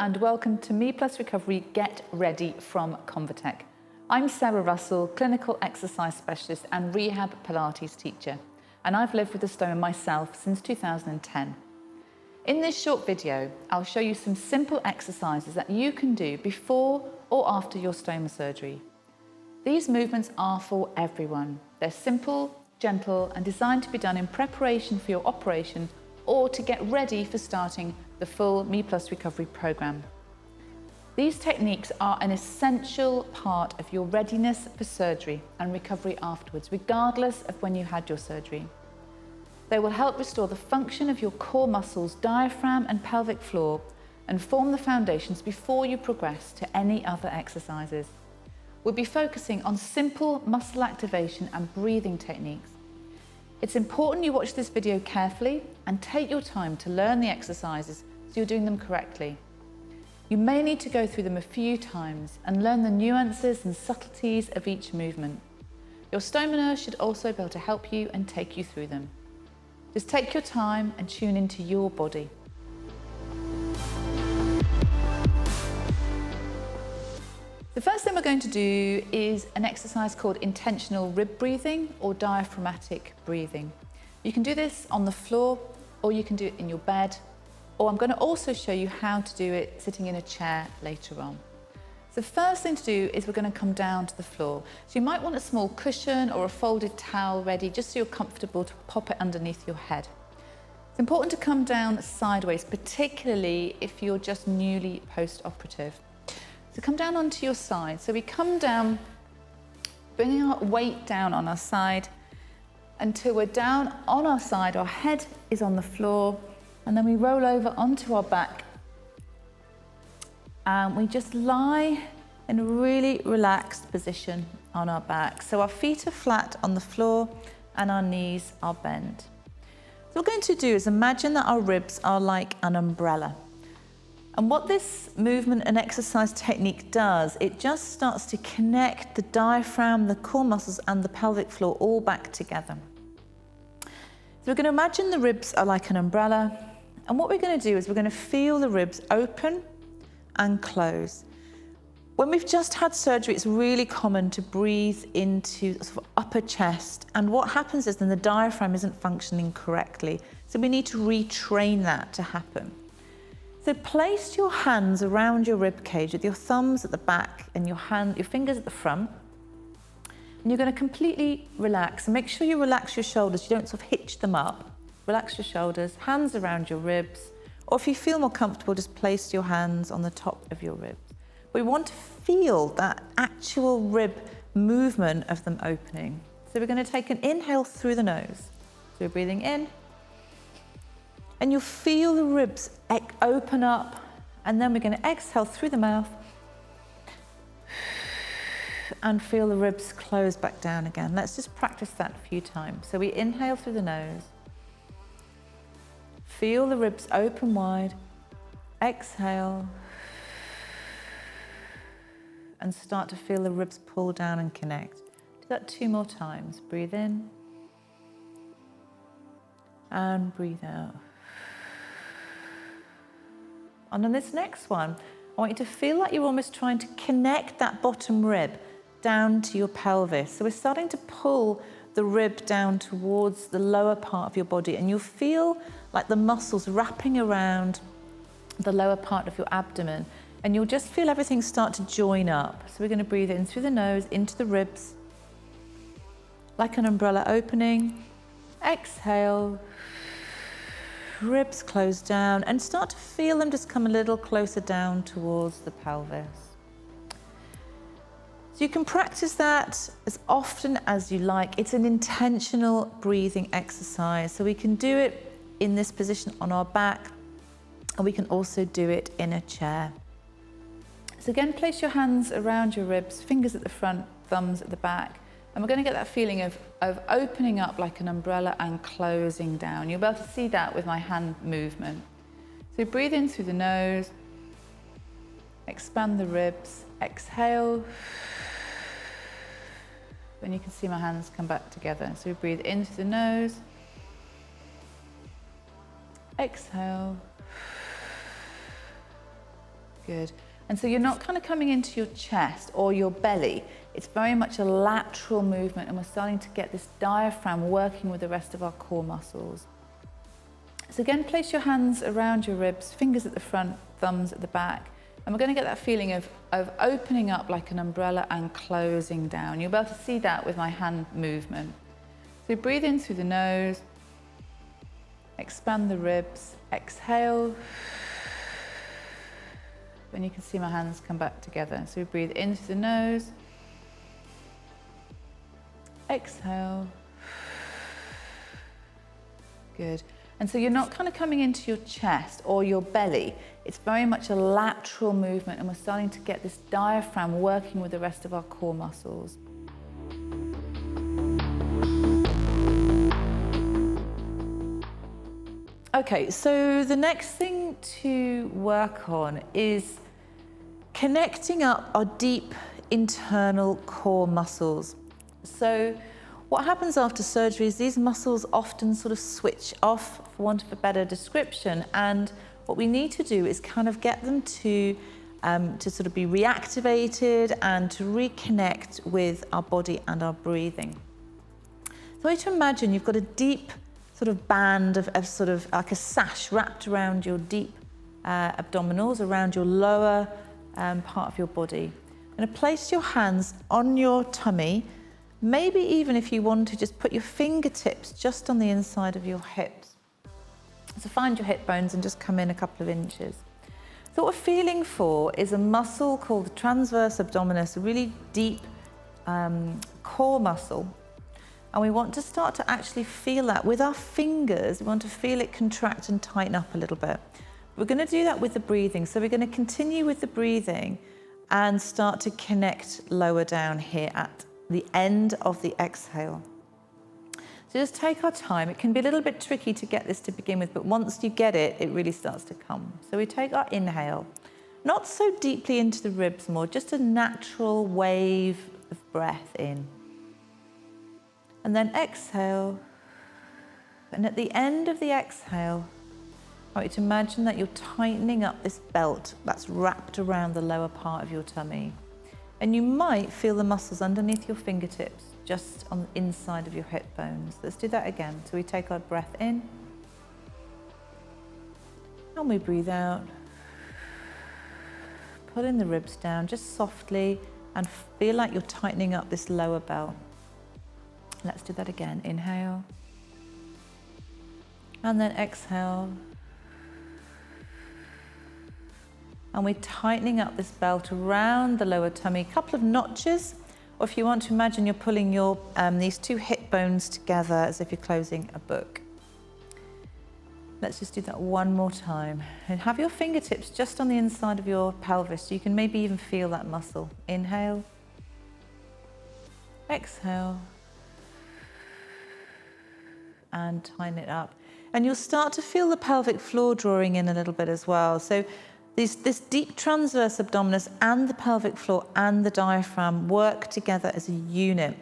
and welcome to Me Plus Recovery Get Ready from Convatec. I'm Sarah Russell, clinical exercise specialist and rehab Pilates teacher, and I've lived with a stoma myself since 2010. In this short video, I'll show you some simple exercises that you can do before or after your stoma surgery. These movements are for everyone. They're simple, gentle, and designed to be done in preparation for your operation or to get ready for starting the full Me Plus Recovery program. These techniques are an essential part of your readiness for surgery and recovery afterwards, regardless of when you had your surgery. They will help restore the function of your core muscles, diaphragm and pelvic floor, and form the foundations before you progress to any other exercises. We'll be focusing on simple muscle activation and breathing techniques. It's important you watch this video carefully and take your time to learn the exercises so you're doing them correctly. You may need to go through them a few times and learn the nuances and subtleties of each movement. Your stoma nurse should also be able to help you and take you through them. Just take your time and tune into your body. The first thing we're going to do is an exercise called intentional rib breathing or diaphragmatic breathing. You can do this on the floor or you can do it in your bed, or I'm going to also show you how to do it sitting in a chair later on. So the first thing to do is we're going to come down to the floor. So you might want a small cushion or a folded towel ready just so you're comfortable to pop it underneath your head. It's important to come down sideways, particularly if you're just newly post-operative. So come down onto your side. So we come down, bringing our weight down on our side until we're down on our side, our head is on the floor, and then we roll over onto our back. And we just lie in a really relaxed position on our back. So our feet are flat on the floor and our knees are bent. So what we're going to do is imagine that our ribs are like an umbrella. And what this movement and exercise technique does, it just starts to connect the diaphragm, the core muscles and the pelvic floor all back together. So we're going to imagine the ribs are like an umbrella, and what we're going to do is we're going to feel the ribs open and close. When we've just had surgery, it's really common to breathe into sort of upper chest, and what happens is then the diaphragm isn't functioning correctly. So we need to retrain that to happen. So place your hands around your rib cage with your thumbs at the back and your fingers at the front. And you're going to completely relax. And make sure you relax your shoulders. You don't sort of hitch them up. Relax your shoulders, hands around your ribs. Or if you feel more comfortable, just place your hands on the top of your ribs. We want to feel that actual rib movement of them opening. So we're going to take an inhale through the nose. So we're breathing in. And you'll feel the ribs open up, and then we're going to exhale through the mouth and feel the ribs close back down again. Let's just practice that a few times. So we inhale through the nose, feel the ribs open wide, exhale, and start to feel the ribs pull down and connect. Do that 2 more times. Breathe in and breathe out. And on this next one, I want you to feel like you're almost trying to connect that bottom rib down to your pelvis. So we're starting to pull the rib down towards the lower part of your body, and you'll feel like the muscles wrapping around the lower part of your abdomen, and you'll just feel everything start to join up. So we're going to breathe in through the nose, into the ribs, like an umbrella opening. Exhale. Ribs close down and start to feel them just come a little closer down towards the pelvis. So you can practice that as often as you like. It's an intentional breathing exercise. So we can do it in this position on our back, and we can also do it in a chair. So again, place your hands around your ribs, fingers at the front, thumbs at the back. And we're going to get that feeling of opening up like an umbrella and closing down. You'll be able to see that with my hand movement. So breathe in through the nose, expand the ribs, exhale. And you can see my hands come back together. So we breathe in through the nose, exhale, Good. And so you're not kind of coming into your chest or your belly. It's very much a lateral movement, and we're starting to get this diaphragm working with the rest of our core muscles. So again, place your hands around your ribs, fingers at the front, thumbs at the back. And we're going to get that feeling of opening up like an umbrella and closing down. You'll be able to see that with my hand movement. So breathe in through the nose, expand the ribs, exhale. And you can see my hands come back together. So we breathe in through the nose, exhale. Good. And so you're not kind of coming into your chest or your belly. It's very much a lateral movement, and we're starting to get this diaphragm working with the rest of our core muscles. Okay, so the next thing to work on is connecting up our deep internal core muscles. So what happens after surgery is these muscles often sort of switch off, for want of a better description, and what we need to do is kind of get them to sort of be reactivated and to reconnect with our body and our breathing. So I want you to imagine you've got a deep sort of band of sort of like a sash wrapped around your deep abdominals, around your lower part of your body. You're going to place your hands on your tummy. Maybe even if you want to just put your fingertips just on the inside of your hips. So find your hip bones and just come in a couple of inches. So what we're feeling for is a muscle called the transverse abdominis, a really deep core muscle. And we want to start to actually feel that with our fingers. We want to feel it contract and tighten up a little bit. We're going to do that with the breathing. So we're going to continue with the breathing and start to connect lower down here at the end of the exhale. So just take our time. It can be a little bit tricky to get this to begin with, but once you get it, it really starts to come. So we take our inhale, not so deeply into the ribs more, just a natural wave of breath in. And then exhale. And at the end of the exhale, I want you to imagine that you're tightening up this belt that's wrapped around the lower part of your tummy. And you might feel the muscles underneath your fingertips, just on the inside of your hip bones. Let's do that again. So we take our breath in, and we breathe out. Pulling the ribs down just softly, and feel like you're tightening up this lower belt. Let's do that again. Inhale, and then exhale. And we're tightening up this belt around the lower tummy, a couple of notches, or if you want to imagine you're pulling your these two hip bones together as if you're closing a book. Let's just do that one more time. And have your fingertips just on the inside of your pelvis, so you can maybe even feel that muscle. Inhale, exhale, and tighten it up. And you'll start to feel the pelvic floor drawing in a little bit as well. So this deep transverse abdominis and the pelvic floor and the diaphragm work together as a unit,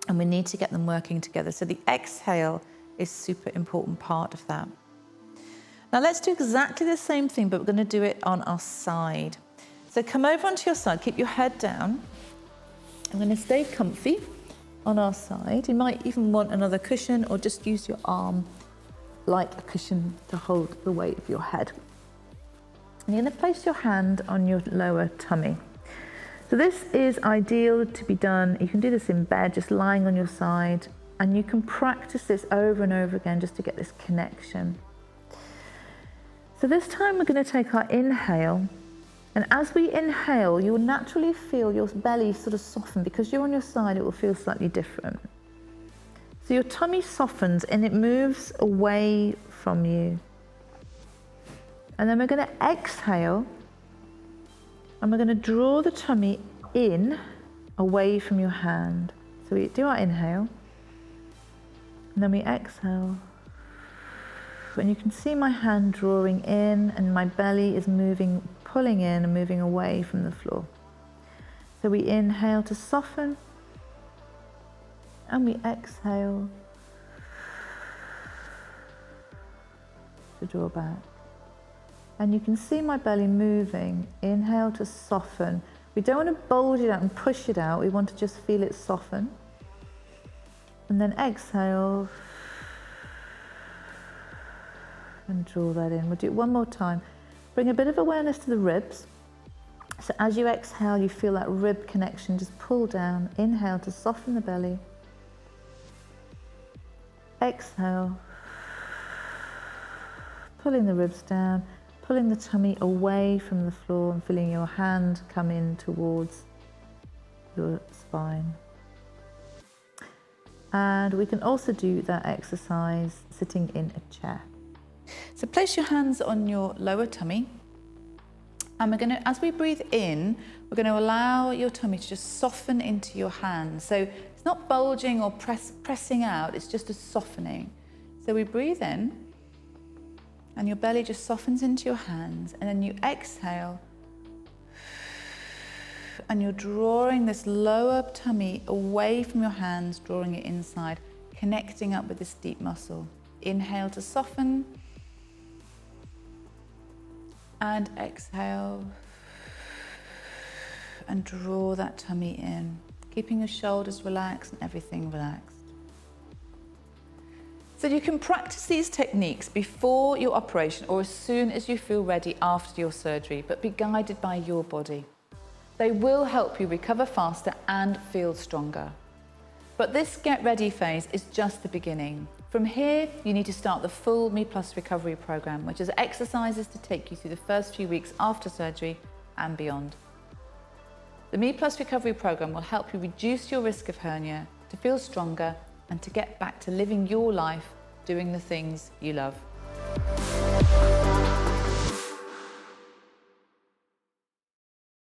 and we need to get them working together. So the exhale is a super important part of that. Now let's do exactly the same thing, but we're going to do it on our side. So come over onto your side, keep your head down. I'm going to stay comfy on our side. You might even want another cushion, or just use your arm like a cushion to hold the weight of your head. And you're going to place your hand on your lower tummy. So this is ideal to be done. You can do this in bed, just lying on your side, and you can practice this over and over again just to get this connection. So this time we're going to take our inhale, and as we inhale, you'll naturally feel your belly sort of soften. Because you're on your side, it will feel slightly different. So your tummy softens and it moves away from you. And then we're going to exhale, and we're going to draw the tummy in away from your hand. So we do our inhale, and then we exhale. And you can see my hand drawing in, and my belly is moving, pulling in and moving away from the floor. So we inhale to soften, and we exhale to draw back. And you can see my belly moving. Inhale to soften. We don't want to bulge it out and push it out. We want to just feel it soften. And then exhale. And draw that in. We'll do it one more time. Bring a bit of awareness to the ribs. So as you exhale, you feel that rib connection just pull down. Inhale to soften the belly. Exhale. Pulling the ribs down, pulling the tummy away from the floor and feeling your hand come in towards your spine. And we can also do that exercise sitting in a chair. So place your hands on your lower tummy. And we're going to, as we breathe in, we're going to allow your tummy to just soften into your hands. So it's not bulging or pressing out, it's just a softening. So we breathe in, and your belly just softens into your hands, and then you exhale, and you're drawing this lower tummy away from your hands, drawing it inside, connecting up with this deep muscle. Inhale to soften, and exhale, and draw that tummy in, keeping your shoulders relaxed and everything relaxed. So you can practice these techniques before your operation or as soon as you feel ready after your surgery, but be guided by your body. They will help you recover faster and feel stronger. But this get ready phase is just the beginning. From here, you need to start the full Me Plus recovery program, which is exercises to take you through the first few weeks after surgery and beyond. The Me Plus recovery program will help you reduce your risk of hernia, to feel stronger, and to get back to living your life doing the things you love.